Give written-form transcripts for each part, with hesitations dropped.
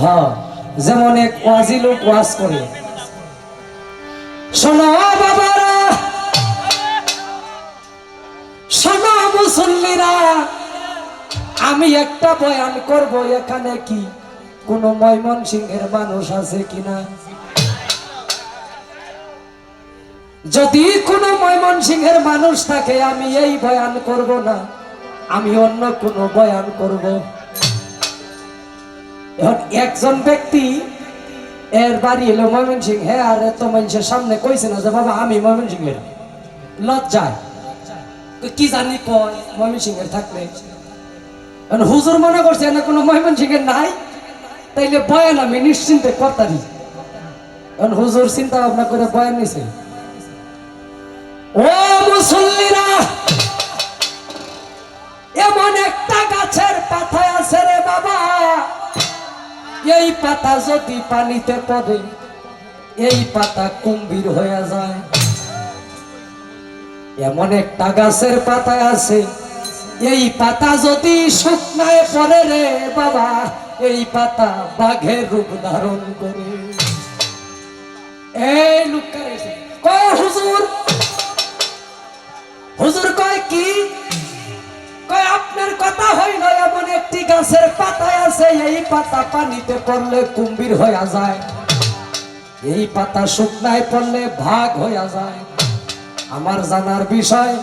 হ্যাঁ, যেমন এক ওয়াজি লোক ওয়াজ করে, শোনো বাবারা, শোনো মুসল্লিরা, আমি একটা বয়ান করব, এখানে কি কোন ময়মনসিংহের মানুষ আছে কিনা? যদি কোন ময়মনসিংহের মানুষ থাকে, আমি এই বয়ান করব না, আমি অন্য কোন বয়ান করব। একজন ব্যক্তি এর বাড়ি এলো ময়মনসিংহ, হ্যাঁ, আর এত মানুষের সামনে কইছে না যে বাবা আমি ময়মনসিংহের, লজ্জায় কি জানি কয় ময়মনসিংহের থাকলে। হুজুর মনে করছে না কোনো ময়মনসিংহের নাই, তাইলে বয়ান আমি নিশ্চিন্তে করতারি। হুজুর চিন্তা ভাবনা করে বয়ান নিছে। ও মুসল্লিরা, এমন একটা গাছের পাতা আছে রে বাবা, এই পাতা যদি পানিতে পড়ে, এই পাতা কুম্ভীর হয়ে যায়। এমন একটা গাছের পাতা আছে, এই পাতা যদি শুকনায় পড়ে রে বাবা, এই পাতা বাঘের রূপ ধারণ করে। এই লোকটা কয় হুজুর, হুজুর কয় কি? কয় আপনার কথা হইল এমন একটি গাছের পাতা আছে, এই পাতা পানিতে পড়লে কুম্ভীর হয়ে যায়, এই পাতা শুকনায় পড়লে ভাগ হয়ে যায়। আমার জানার বিষয়,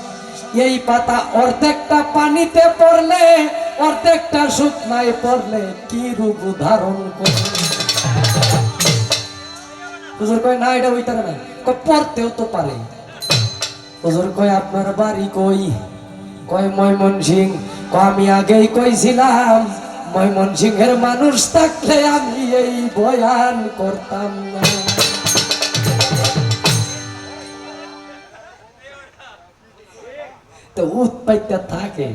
এই পাতা অর্ধেকটা পানিতে পড়লে, অর্ধেকটা শুকনায় পড়লে কি রূপ ধারণ করে? হুজুর কয় না, এটা হইতে না, পড়তেও তো পারে। হুজুর কয় আপনার বাড়ি কই? কয় ময়মনসিংহ। আমি আগেই কইছিলাম, ময়মনসিংহের মানুষ থাকলে আমি এই বয়ান করতাম না। তো উৎপাইতে থাকে।